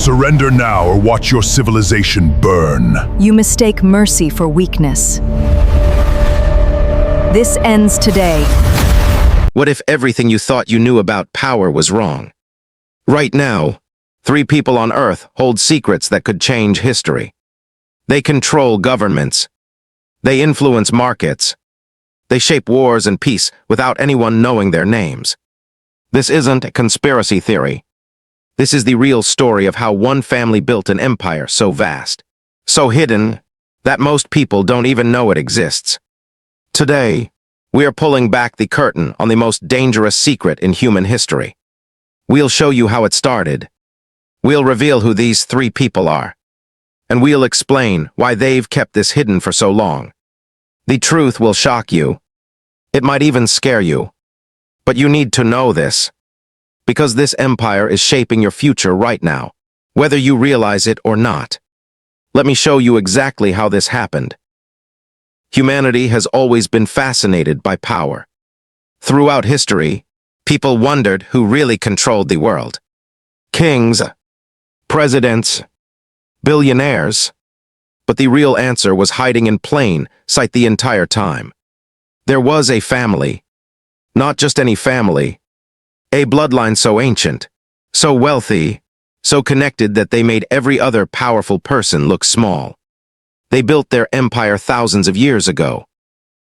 Surrender now or watch your civilization burn. You mistake mercy for weakness. This ends today. What if everything you thought you knew about power was wrong? Right now, 3 people on Earth hold secrets that could change history. They control governments. They influence markets. They shape wars and peace without anyone knowing their names. This isn't a conspiracy theory. This is the real story of how one family built an empire so vast, so hidden, that most people don't even know it exists. Today, we are pulling back the curtain on the most dangerous secret in human history. We'll show you how it started. We'll reveal who these 3 people are. And we'll explain why they've kept this hidden for so long. The truth will shock you. It might even scare you. But you need to know this. Because this empire is shaping your future right now, whether you realize it or not. Let me show you exactly how this happened. Humanity has always been fascinated by power. Throughout history, people wondered who really controlled the world. Kings, presidents, billionaires. But the real answer was hiding in plain sight the entire time. There was a family. Not just any family. A bloodline so ancient, so wealthy, so connected that they made every other powerful person look small. They built their empire thousands of years ago.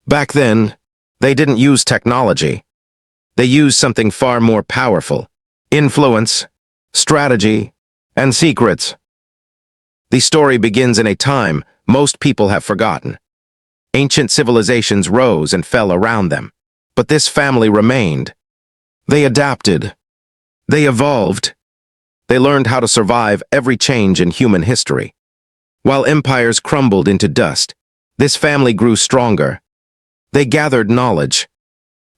Back then, they didn't use technology. They used something far more powerful: influence, strategy, and secrets. The story begins in a time most people have forgotten. Ancient civilizations rose and fell around them, but this family remained. They adapted. They evolved. They learned how to survive every change in human history. While empires crumbled into dust, this family grew stronger. They gathered knowledge.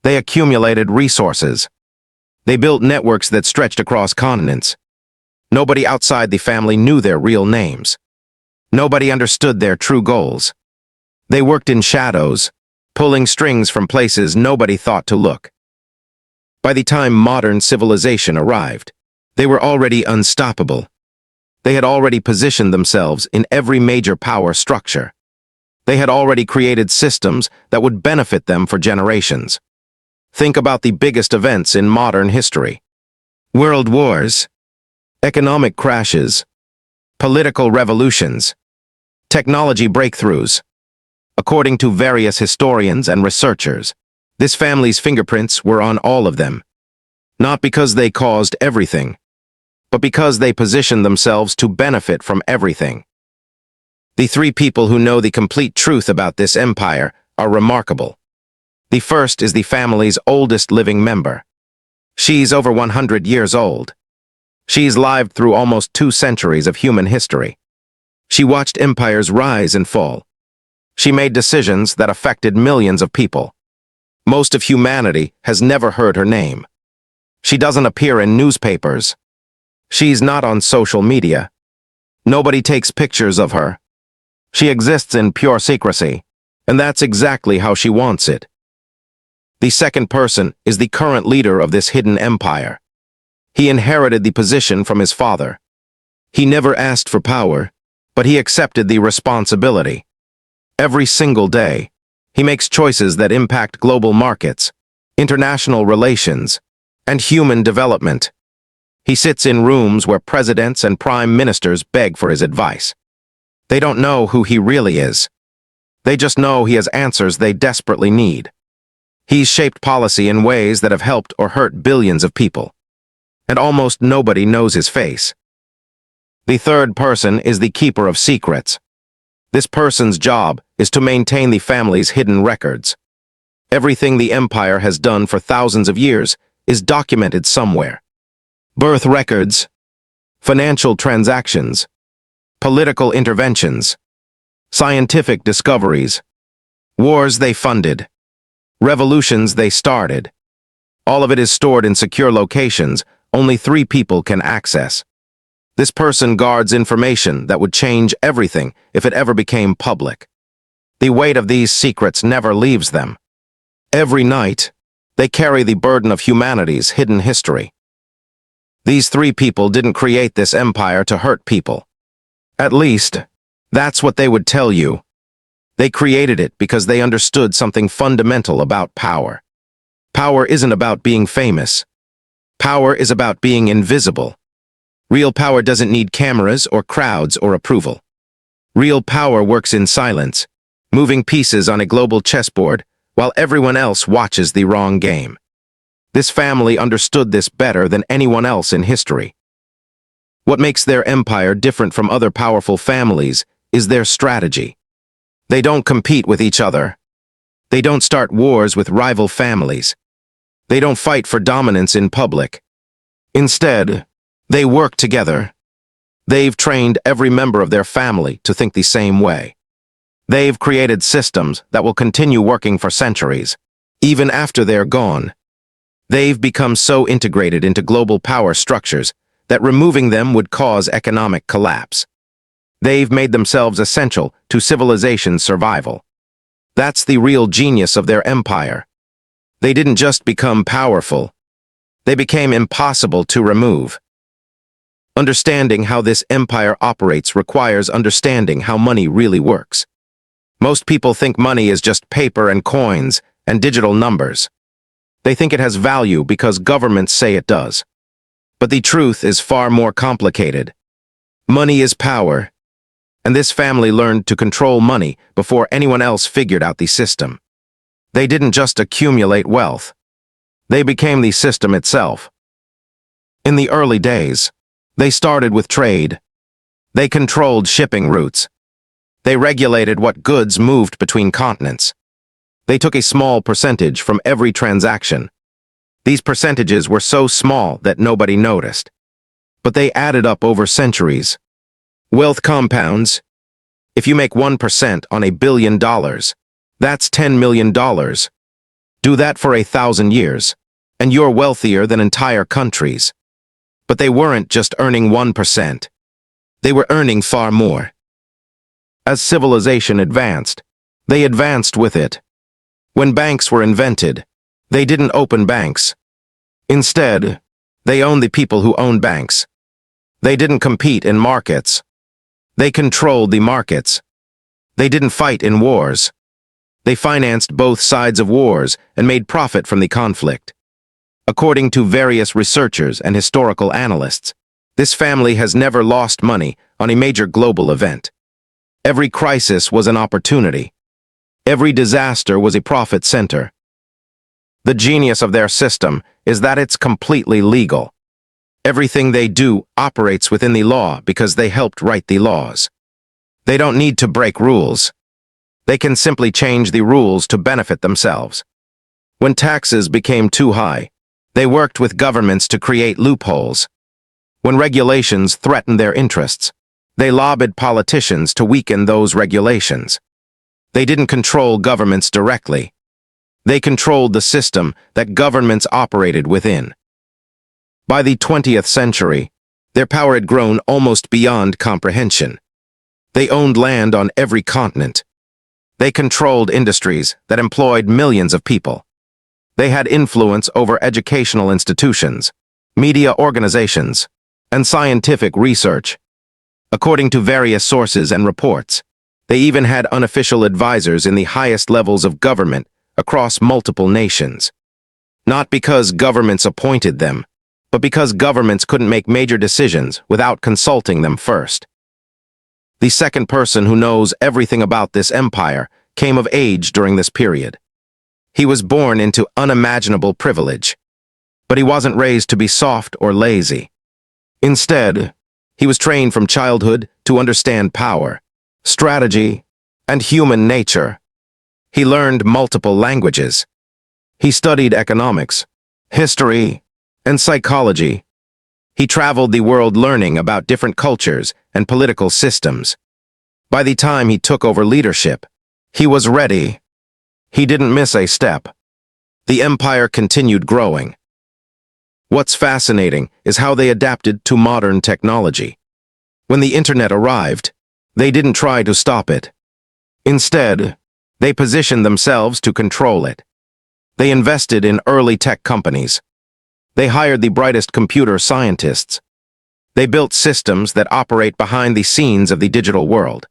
They accumulated resources. They built networks that stretched across continents. Nobody outside the family knew their real names. Nobody understood their true goals. They worked in shadows, pulling strings from places nobody thought to look. By the time modern civilization arrived, they were already unstoppable. They had already positioned themselves in every major power structure. They had already created systems that would benefit them for generations. Think about the biggest events in modern history: world wars, economic crashes, political revolutions, technology breakthroughs. According to various historians and researchers, this family's fingerprints were on all of them. Not because they caused everything, but because they positioned themselves to benefit from everything. The 3 people who know the complete truth about this empire are remarkable. The first is the family's oldest living member. She's over 100 years old. She's lived through almost 2 centuries of human history. She watched empires rise and fall. She made decisions that affected millions of people. Most of humanity has never heard her name. She doesn't appear in newspapers. She's not on social media. Nobody takes pictures of her. She exists in pure secrecy, and that's exactly how she wants it. The second person is the current leader of this hidden empire. He inherited the position from his father. He never asked for power, but he accepted the responsibility. Every single day, he makes choices that impact global markets, international relations, and human development. He sits in rooms where presidents and prime ministers beg for his advice. They don't know who he really is. They just know he has answers they desperately need. He's shaped policy in ways that have helped or hurt billions of people. And almost nobody knows his face. The third person is the keeper of secrets. This person's job is to maintain the family's hidden records. Everything the empire has done for thousands of years is documented somewhere. Birth records, financial transactions, political interventions, scientific discoveries, wars they funded, revolutions they started. All of it is stored in secure locations only 3 people can access. This person guards information that would change everything if it ever became public. The weight of these secrets never leaves them. Every night, they carry the burden of humanity's hidden history. These three people didn't create this empire to hurt people. At least, that's what they would tell you. They created it because they understood something fundamental about power. Power isn't about being famous. Power is about being invisible. Real power doesn't need cameras or crowds or approval. Real power works in silence, moving pieces on a global chessboard while everyone else watches the wrong game. This family understood this better than anyone else in history. What makes their empire different from other powerful families is their strategy. They don't compete with each other. They don't start wars with rival families. They don't fight for dominance in public. Instead, they work together. They've trained every member of their family to think the same way. They've created systems that will continue working for centuries, even after they're gone. They've become so integrated into global power structures that removing them would cause economic collapse. They've made themselves essential to civilization's survival. That's the real genius of their empire. They didn't just become powerful. They became impossible to remove. Understanding how this empire operates requires understanding how money really works. Most people think money is just paper and coins and digital numbers. They think it has value because governments say it does. But the truth is far more complicated. Money is power, and this family learned to control money before anyone else figured out the system. They didn't just accumulate wealth. They became the system itself. In the early days, they started with trade. They controlled shipping routes. They regulated what goods moved between continents. They took a small percentage from every transaction. These percentages were so small that nobody noticed. But they added up over centuries. Wealth compounds. If you make 1% on $1 billion, that's $10 million. Do that for 1,000 years, and you're wealthier than entire countries. But they weren't just earning 1%. They were earning far more. As civilization advanced, they advanced with it. When banks were invented, they didn't open banks. Instead, they owned the people who owned banks. They didn't compete in markets. They controlled the markets. They didn't fight in wars. They financed both sides of wars and made profit from the conflict. According to various researchers and historical analysts, this family has never lost money on a major global event. Every crisis was an opportunity. Every disaster was a profit center. The genius of their system is that it's completely legal. Everything they do operates within the law because they helped write the laws. They don't need to break rules. They can simply change the rules to benefit themselves. When taxes became too high, they worked with governments to create loopholes. When regulations threatened their interests, they lobbied politicians to weaken those regulations. They didn't control governments directly. They controlled the system that governments operated within. By the 20th century, their power had grown almost beyond comprehension. They owned land on every continent. They controlled industries that employed millions of people. They had influence over educational institutions, media organizations, and scientific research. According to various sources and reports, they even had unofficial advisors in the highest levels of government across multiple nations. Not because governments appointed them, but because governments couldn't make major decisions without consulting them first. The second person who knows everything about this empire came of age during this period. He was born into unimaginable privilege, but he wasn't raised to be soft or lazy. Instead, he was trained from childhood to understand power, strategy, and human nature. He learned multiple languages. He studied economics, history, and psychology. He traveled the world learning about different cultures and political systems. By the time he took over leadership, he was ready. He didn't miss a step. The empire continued growing. What's fascinating is how they adapted to modern technology. When the internet arrived, they didn't try to stop it. Instead, they positioned themselves to control it. They invested in early tech companies. They hired the brightest computer scientists. They built systems that operate behind the scenes of the digital world.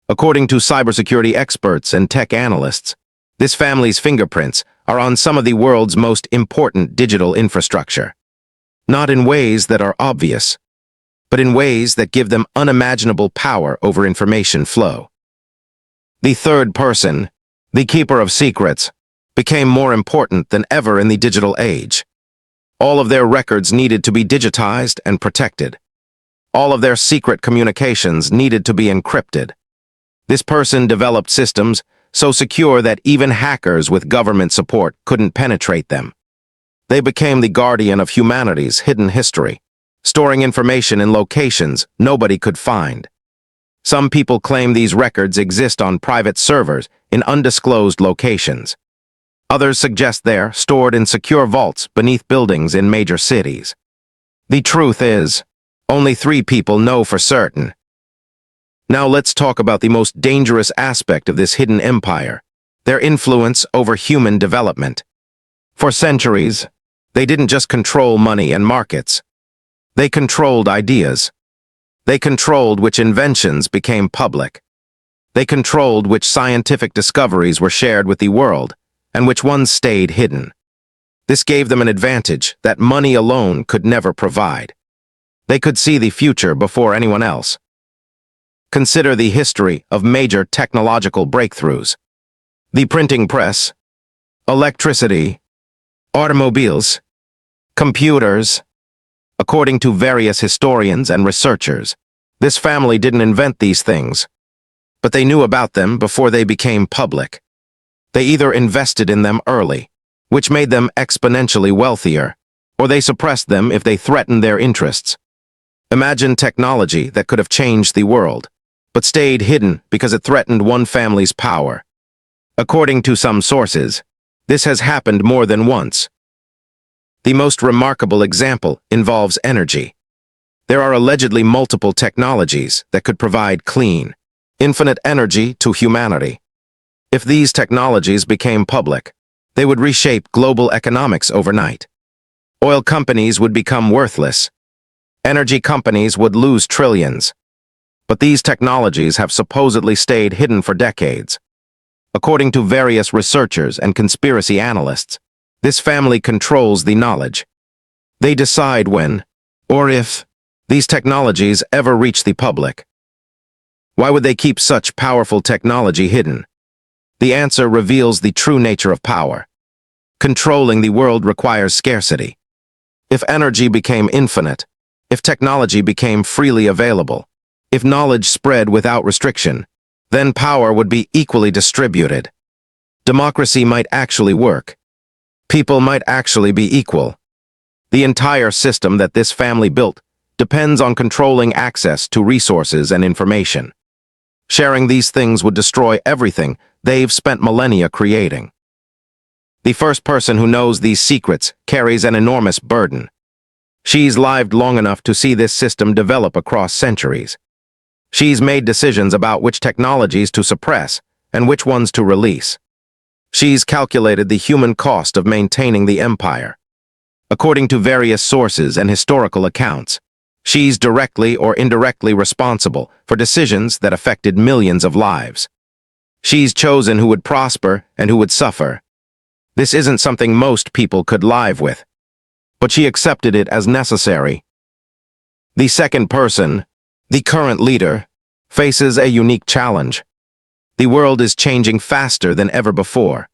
According to cybersecurity experts and tech analysts, this family's fingerprints are on some of the world's most important digital infrastructure. Not in ways that are obvious, but in ways that give them unimaginable power over information flow. The third person, the keeper of secrets, became more important than ever in the digital age. All of their records needed to be digitized and protected. All of their secret communications needed to be encrypted. This person developed systems so secure that even hackers with government support couldn't penetrate them. They became the guardian of humanity's hidden history, storing information in locations nobody could find. Some people claim these records exist on private servers in undisclosed locations. Others suggest they're stored in secure vaults beneath buildings in major cities. The truth is, only 3 people know for certain. Now let's talk about the most dangerous aspect of this hidden empire, their influence over human development. For centuries, they didn't just control money and markets. They controlled ideas. They controlled which inventions became public. They controlled which scientific discoveries were shared with the world, and which ones stayed hidden. This gave them an advantage that money alone could never provide. They could see the future before anyone else. Consider the history of major technological breakthroughs. The printing press, electricity, automobiles, computers. According to various historians and researchers, this family didn't invent these things, but they knew about them before they became public. They either invested in them early, which made them exponentially wealthier, or they suppressed them if they threatened their interests. Imagine technology that could have changed the world, but stayed hidden because it threatened one family's power. According to some sources, this has happened more than once. The most remarkable example involves energy. There are allegedly multiple technologies that could provide clean, infinite energy to humanity. If these technologies became public, they would reshape global economics overnight. Oil companies would become worthless. Energy companies would lose trillions. But these technologies have supposedly stayed hidden for decades. According to various researchers and conspiracy analysts, this family controls the knowledge. They decide when, or if, these technologies ever reach the public. Why would they keep such powerful technology hidden? The answer reveals the true nature of power. Controlling the world requires scarcity. If energy became infinite, if technology became freely available, if knowledge spread without restriction, then power would be equally distributed. Democracy might actually work. People might actually be equal. The entire system that this family built depends on controlling access to resources and information. Sharing these things would destroy everything they've spent millennia creating. The first person who knows these secrets carries an enormous burden. She's lived long enough to see this system develop across centuries. She's made decisions about which technologies to suppress and which ones to release. She's calculated the human cost of maintaining the empire. According to various sources and historical accounts, she's directly or indirectly responsible for decisions that affected millions of lives. She's chosen who would prosper and who would suffer. This isn't something most people could live with, but she accepted it as necessary. The second person, the current leader, faces a unique challenge. The world is changing faster than ever before.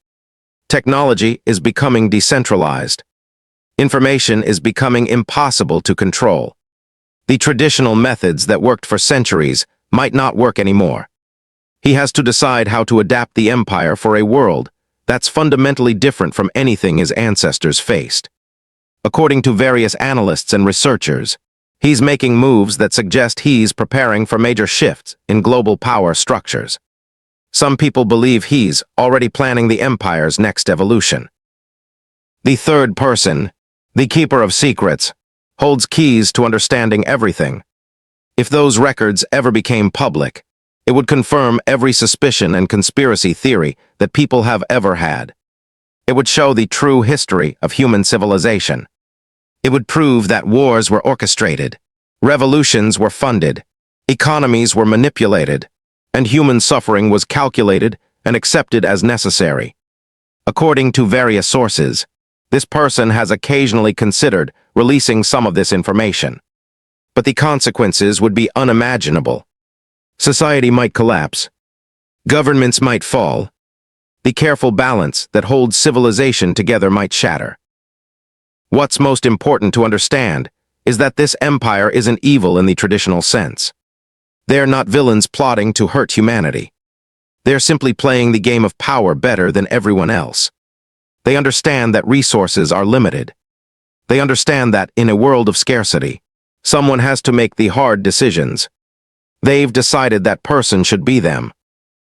Technology is becoming decentralized. Information is becoming impossible to control. The traditional methods that worked for centuries might not work anymore. He has to decide how to adapt the empire for a world that's fundamentally different from anything his ancestors faced. According to various analysts and researchers, he's making moves that suggest he's preparing for major shifts in global power structures. Some people believe he's already planning the empire's next evolution. The third person, the keeper of secrets, holds keys to understanding everything. If those records ever became public, it would confirm every suspicion and conspiracy theory that people have ever had. It would show the true history of human civilization. It would prove that wars were orchestrated, revolutions were funded, economies were manipulated, and human suffering was calculated and accepted as necessary. According to various sources, this person has occasionally considered releasing some of this information. But the consequences would be unimaginable. Society might collapse. Governments might fall. The careful balance that holds civilization together might shatter. What's most important to understand is that this empire isn't evil in the traditional sense. They're not villains plotting to hurt humanity. They're simply playing the game of power better than everyone else. They understand that resources are limited. They understand that in a world of scarcity, someone has to make the hard decisions. They've decided that person should be them.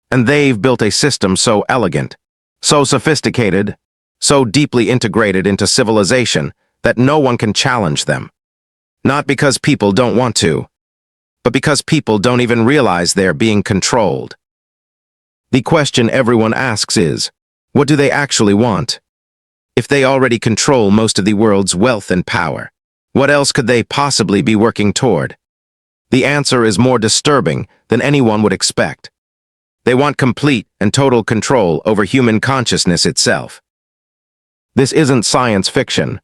And they've built a system so elegant, so sophisticated, so deeply integrated into civilization that no one can challenge them. Not because people don't want to, but because people don't even realize they're being controlled. The question everyone asks is, what do they actually want? If they already control most of the world's wealth and power, what else could they possibly be working toward? The answer is more disturbing than anyone would expect. They want complete and total control over human consciousness itself. This isn't science fiction.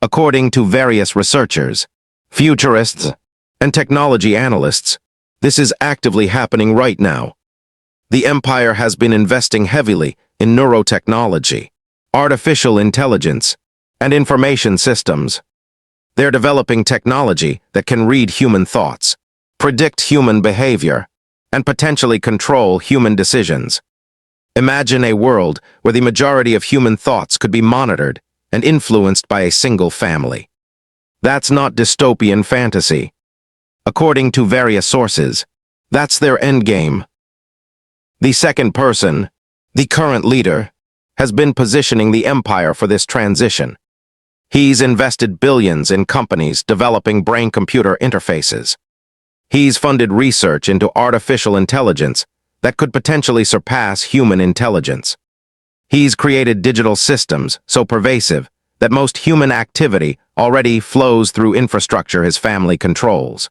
According to various researchers, futurists, and technology analysts, this is actively happening right now. The empire has been investing heavily in neurotechnology, artificial intelligence, and information systems. They're developing technology that can read human thoughts, predict human behavior, and potentially control human decisions. Imagine a world where the majority of human thoughts could be monitored and influenced by a single family. That's not dystopian fantasy. According to various sources, that's their endgame. The second person, the current leader, has been positioning the empire for this transition. He's invested billions in companies developing brain-computer interfaces. He's funded research into artificial intelligence that could potentially surpass human intelligence. He's created digital systems so pervasive that most human activity already flows through infrastructure his family controls.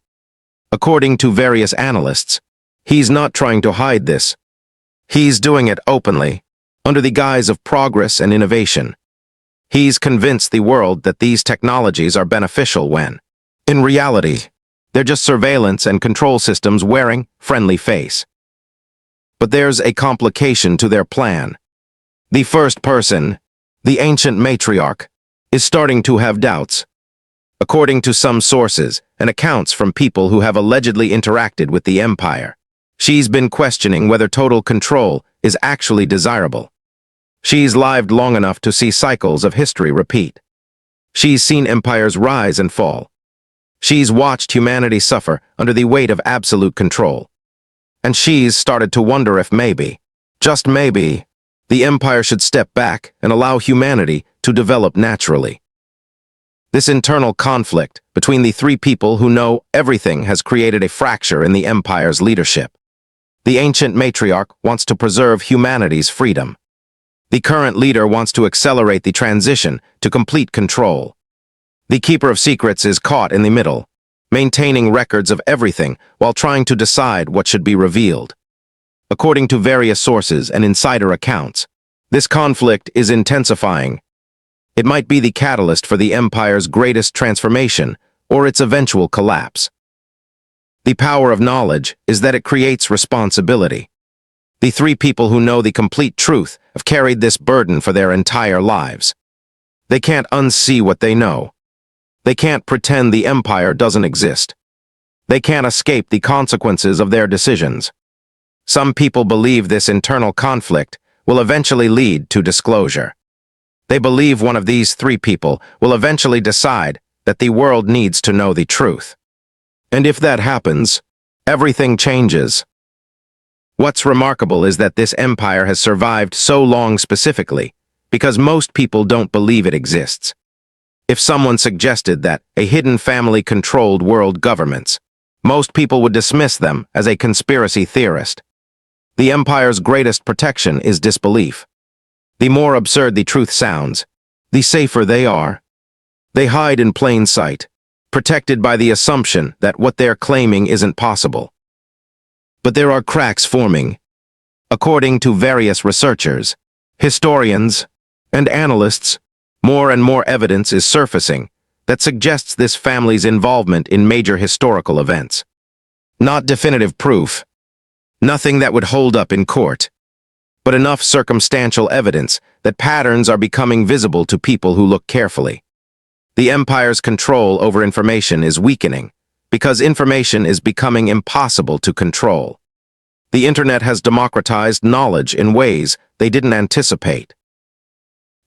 According to various analysts, he's not trying to hide this. He's doing it openly, under the guise of progress and innovation. He's convinced the world that these technologies are beneficial when, in reality, they're just surveillance and control systems wearing friendly face. But there's a complication to their plan. The first person, the ancient matriarch, is starting to have doubts. According to some sources and accounts from people who have allegedly interacted with the empire, she's been questioning whether total control is actually desirable. She's lived long enough to see cycles of history repeat. She's seen empires rise and fall. She's watched humanity suffer under the weight of absolute control. And she's started to wonder if maybe, just maybe, the empire should step back and allow humanity to develop naturally. This internal conflict between the three people who know everything has created a fracture in the empire's leadership. The ancient matriarch wants to preserve humanity's freedom. The current leader wants to accelerate the transition to complete control. The keeper of secrets is caught in the middle, maintaining records of everything while trying to decide what should be revealed. According to various sources and insider accounts, this conflict is intensifying. It might be the catalyst for the empire's greatest transformation or its eventual collapse. The power of knowledge is that it creates responsibility. The three people who know the complete truth have carried this burden for their entire lives. They can't unsee what they know. They can't pretend the empire doesn't exist. They can't escape the consequences of their decisions. Some people believe this internal conflict will eventually lead to disclosure. They believe one of these three people will eventually decide that the world needs to know the truth. And if that happens, everything changes. What's remarkable is that this empire has survived so long specifically because most people don't believe it exists. If someone suggested that a hidden family controlled world governments, most people would dismiss them as a conspiracy theorist. The empire's greatest protection is disbelief. The more absurd the truth sounds, the safer they are. They hide in plain sight, protected by the assumption that what they're claiming isn't possible. But there are cracks forming. According to various researchers, historians, and analysts, more and more evidence is surfacing that suggests this family's involvement in major historical events. Not definitive proof, nothing that would hold up in court, but enough circumstantial evidence that patterns are becoming visible to people who look carefully. The empire's control over information is weakening because information is becoming impossible to control. The internet has democratized knowledge in ways they didn't anticipate.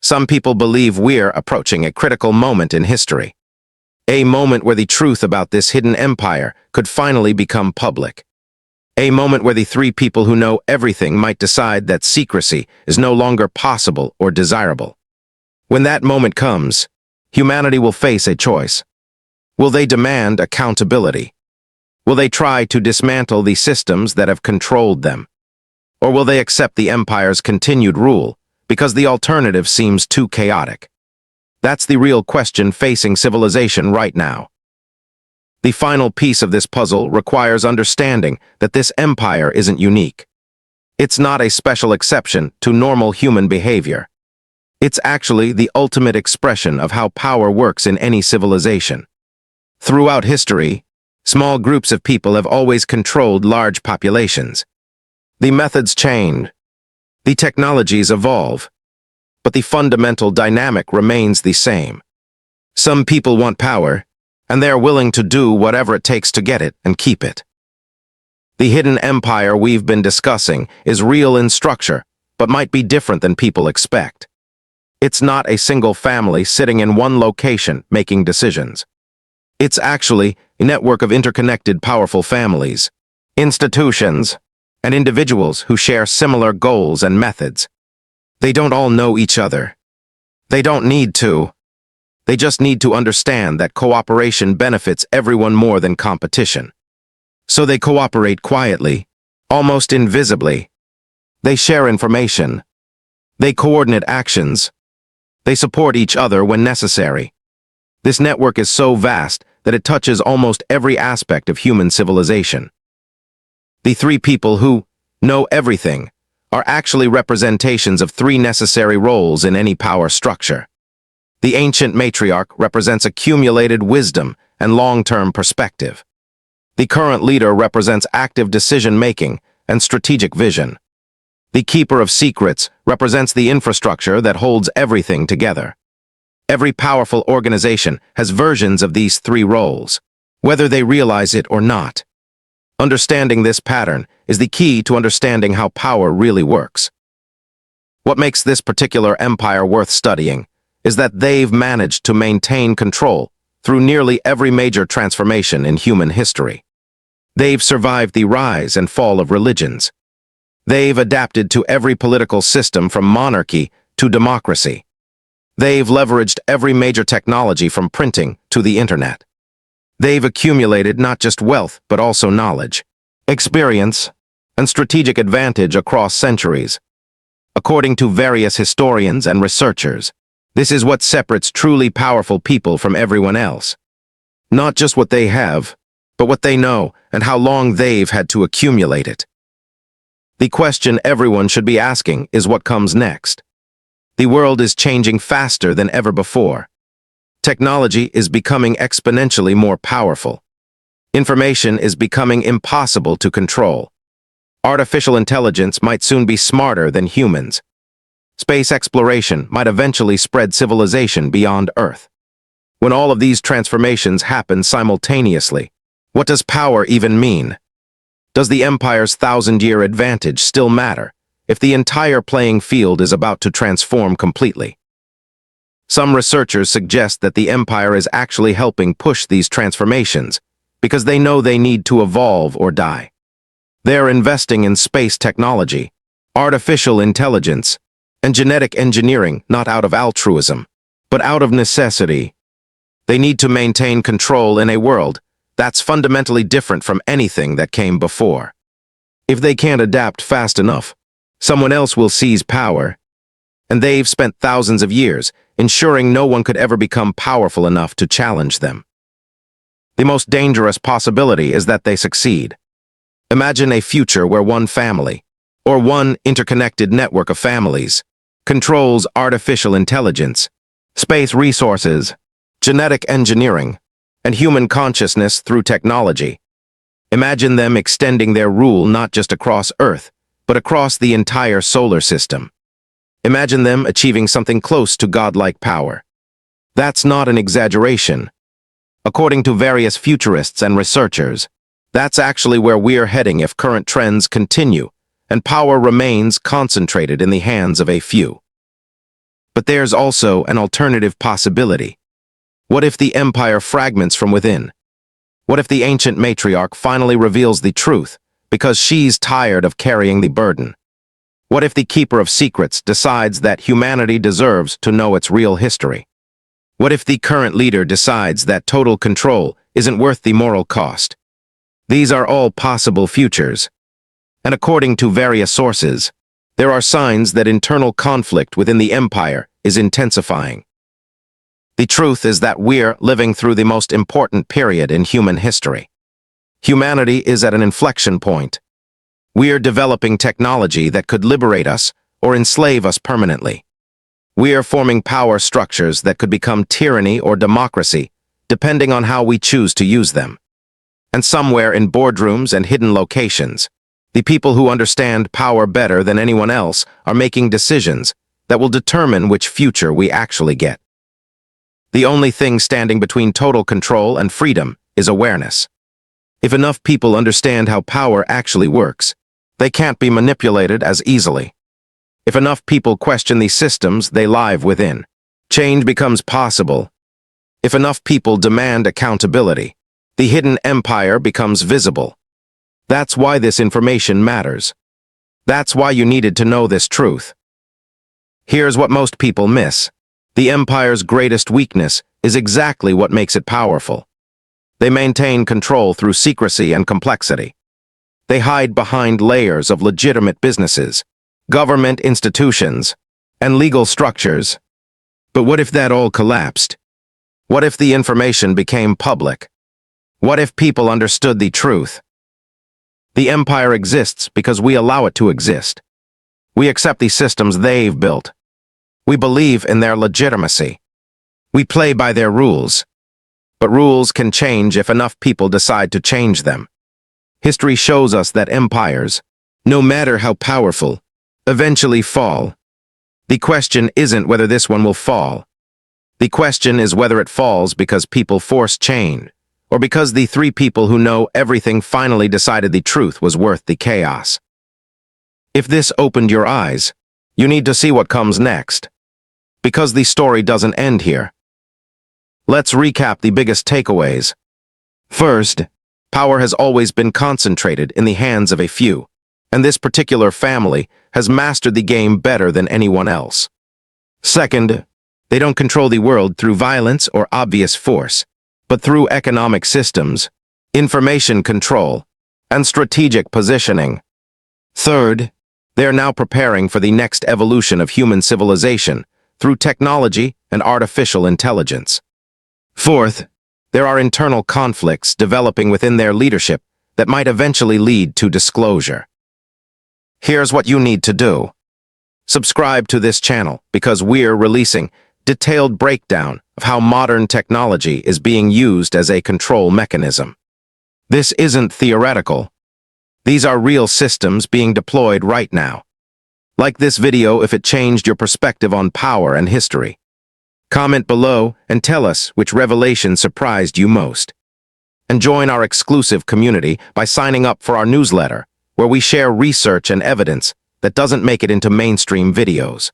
Some people believe we're approaching a critical moment in history, a moment where the truth about this hidden empire could finally become public. A moment where the three people who know everything might decide that secrecy is no longer possible or desirable. When that moment comes, humanity will face a choice. Will they demand accountability? Will they try to dismantle the systems that have controlled them? Or will they accept the empire's continued rule because the alternative seems too chaotic? That's the real question facing civilization right now. The final piece of this puzzle requires understanding that this empire isn't unique. It's not a special exception to normal human behavior. It's actually the ultimate expression of how power works in any civilization. Throughout history, small groups of people have always controlled large populations. The methods change, the technologies evolve, but the fundamental dynamic remains the same. Some people want power, and they're willing to do whatever it takes to get it and keep it. The hidden empire we've been discussing is real in structure, but might be different than people expect. It's not a single family sitting in one location making decisions. It's actually a network of interconnected, powerful families, institutions, and individuals who share similar goals and methods. They don't all know each other. They don't need to. They just need to understand that cooperation benefits everyone more than competition. So they cooperate quietly, almost invisibly. They share information. They coordinate actions. They support each other when necessary. This network is so vast that it touches almost every aspect of human civilization. The three people who know everything are actually representations of three necessary roles in any power structure. The ancient matriarch represents accumulated wisdom and long-term perspective. The current leader represents active decision-making and strategic vision. The keeper of secrets represents the infrastructure that holds everything together. Every powerful organization has versions of these three roles, whether they realize it or not. Understanding this pattern is the key to understanding how power really works. What makes this particular empire worth studying is that they've managed to maintain control through nearly every major transformation in human history. They've survived the rise and fall of religions. They've adapted to every political system from monarchy to democracy. They've leveraged every major technology from printing to the internet. They've accumulated not just wealth, but also knowledge, experience, and strategic advantage across centuries. According to various historians and researchers, this is what separates truly powerful people from everyone else. Not just what they have, but what they know and how long they've had to accumulate it. The question everyone should be asking is what comes next. The world is changing faster than ever before. Technology is becoming exponentially more powerful. Information is becoming impossible to control. Artificial intelligence might soon be smarter than humans. Space exploration might eventually spread civilization beyond Earth. When all of these transformations happen simultaneously, what does power even mean? Does the empire's thousand-year advantage still matter if the entire playing field is about to transform completely? Some researchers suggest that the empire is actually helping push these transformations because they know they need to evolve or die. They're investing in space technology, artificial intelligence, and genetic engineering not out of altruism, but out of necessity. They need to maintain control in a world that's fundamentally different from anything that came before. If they can't adapt fast enough, someone else will seize power, and they've spent thousands of years ensuring no one could ever become powerful enough to challenge them. The most dangerous possibility is that they succeed. Imagine a future where one family, or one interconnected network of families, controls artificial intelligence, space resources, genetic engineering, and human consciousness through technology. Imagine them extending their rule not just across Earth, but across the entire solar system. Imagine them achieving something close to godlike power. That's not an exaggeration. According to various futurists and researchers, that's actually where we're heading if current trends continue and power remains concentrated in the hands of a few. But there's also an alternative possibility. What if the empire fragments from within? What if the ancient matriarch finally reveals the truth because she's tired of carrying the burden? What if the keeper of secrets decides that humanity deserves to know its real history? What if the current leader decides that total control isn't worth the moral cost? These are all possible futures. And according to various sources, there are signs that internal conflict within the empire is intensifying. The truth is that we're living through the most important period in human history. Humanity is at an inflection point. We're developing technology that could liberate us or enslave us permanently. We're forming power structures that could become tyranny or democracy, depending on how we choose to use them. And somewhere in boardrooms and hidden locations, the people who understand power better than anyone else are making decisions that will determine which future we actually get. The only thing standing between total control and freedom is awareness. If enough people understand how power actually works, they can't be manipulated as easily. If enough people question the systems they live within, change becomes possible. If enough people demand accountability, the hidden empire becomes visible. That's why this information matters. That's why you needed to know this truth. Here's what most people miss. The empire's greatest weakness is exactly what makes it powerful. They maintain control through secrecy and complexity. They hide behind layers of legitimate businesses, government institutions, and legal structures. But what if that all collapsed? What if the information became public? What if people understood the truth? The empire exists because we allow it to exist. We accept the systems they've built. We believe in their legitimacy. We play by their rules. But rules can change if enough people decide to change them. History shows us that empires, no matter how powerful, eventually fall. The question isn't whether this one will fall. The question is whether it falls because people force change, or because the three people who know everything finally decided the truth was worth the chaos. If this opened your eyes, you need to see what comes next. Because the story doesn't end here. Let's recap the biggest takeaways. First, power has always been concentrated in the hands of a few, and this particular family has mastered the game better than anyone else. Second, they don't control the world through violence or obvious force, but through economic systems, information control, and strategic positioning. Third, they are now preparing for the next evolution of human civilization through technology and artificial intelligence. Fourth, there are internal conflicts developing within their leadership that might eventually lead to disclosure. Here's what you need to do. Subscribe to this channel because we're releasing detailed breakdown of how modern technology is being used as a control mechanism. This isn't theoretical. These are real systems being deployed right now. Like this video if it changed your perspective on power and history. Comment below and tell us which revelation surprised you most. And join our exclusive community by signing up for our newsletter, where we share research and evidence that doesn't make it into mainstream videos.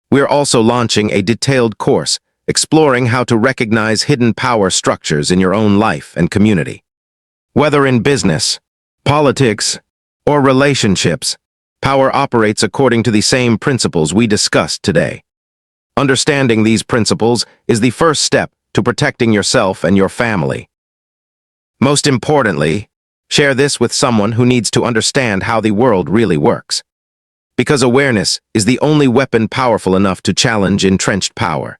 We're also launching a detailed course exploring how to recognize hidden power structures in your own life and community. Whether in business, politics, or relationships, power operates according to the same principles we discussed today. Understanding these principles is the first step to protecting yourself and your family. Most importantly, share this with someone who needs to understand how the world really works. Because awareness is the only weapon powerful enough to challenge entrenched power.